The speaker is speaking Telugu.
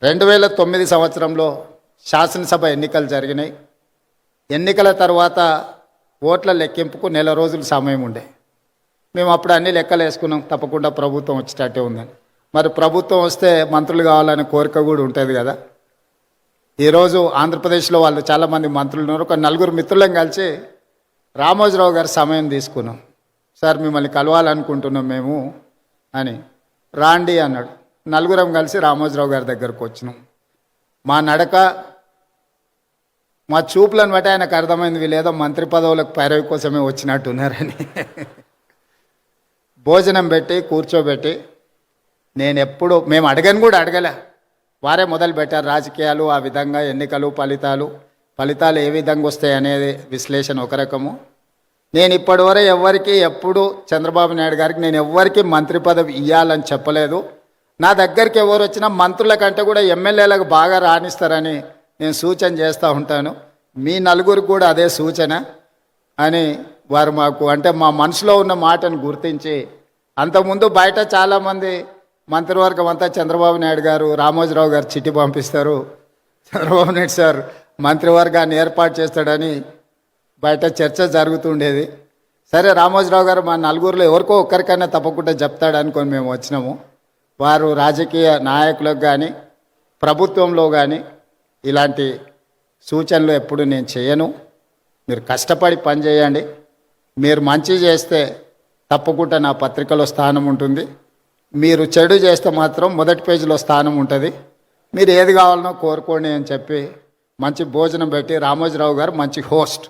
2009 సంవత్సరంలో శాసనసభ ఎన్నికలు జరిగినాయి. ఎన్నికల తర్వాత ఓట్ల లెక్కింపుకు నెల రోజులు సమయం ఉండే. మేము అప్పుడు అన్ని లెక్కలు వేసుకున్నాం, తప్పకుండా ప్రభుత్వం వచ్చేటట్టే ఉందని. మరి ప్రభుత్వం వస్తే మంత్రులు కావాలనే కోరిక కూడా ఉంటుంది కదా. ఈరోజు ఆంధ్రప్రదేశ్లో వాళ్ళు చాలామంది మంత్రులు ఉన్నారు. ఒక నలుగురు మిత్రులను కలిసి రామోజీరావు గారి సమయం తీసుకున్నాం. సార్ మిమ్మల్ని కలవాలనుకుంటున్నాం మేము అని. రాండి అన్నాడు. నలుగురం కలిసి రామోజీరావు గారి దగ్గరకు వచ్చినాం. మా నడక, మా చూపులను బట్టి ఆయనకు అర్థమైంది వీళ్ళేదో మంత్రి పదవులకు పైరవి కోసమే వచ్చినట్టున్నారని. భోజనం పెట్టి కూర్చోబెట్టి, మేము అడగని కూడా అడగలే, వారే మొదలు పెట్టారు రాజకీయాలు, ఆ విధంగా ఎన్నికలు, ఫలితాలు ఏ విధంగా వస్తాయి అనేది విశ్లేషణ ఒక రకము. నేను ఇప్పటివరకు ఎప్పుడు చంద్రబాబు నాయుడు గారికి నేను ఎవ్వరికి మంత్రి పదవి ఇవ్వాలని చెప్పలేదు. నా దగ్గరికి ఎవరు వచ్చినా మంత్రుల కంటే కూడా ఎమ్మెల్యేలకు బాగా రాణిస్తారని నేను సూచన చేస్తూ ఉంటాను. మీ నలుగురికి కూడా అదే సూచన అని వారు మాకు, అంటే మా మనసులో ఉన్న మాటను గుర్తించి, అంతకుముందు బయట చాలామంది మంత్రివర్గం అంతా చంద్రబాబు నాయుడు గారు, రామోజీరావు గారు చిట్టి పంపిస్తారు, చంద్రబాబు నాయుడు సార్ మంత్రివర్గాన్ని ఏర్పాటు చేస్తాడని బయట చర్చ జరుగుతుండేది. సరే రామోజీరావు గారు మా నలుగురిలో ఎవరికో ఒక్కరికైనా తప్పకుండా చెప్తాడు అనుకొని మేము వచ్చినాము. వారు రాజకీయ నాయకులకు కానీ ప్రభుత్వంలో కానీ ఇలాంటి సూచనలు ఎప్పుడు నేను చేయను. మీరు కష్టపడి పని చేయండి, మీరు మంచి చేస్తే తప్పకుండా నా పత్రికలో స్థానం ఉంటుంది, మీరు చెడు చేస్తే మాత్రం మొదటి పేజీలో స్థానం ఉంటుంది, మీరు ఏది కావాలనో కోరుకోండి అని చెప్పి మంచి భోజనం పెట్టి, రామోజీరావు గారు మంచి హోస్ట్.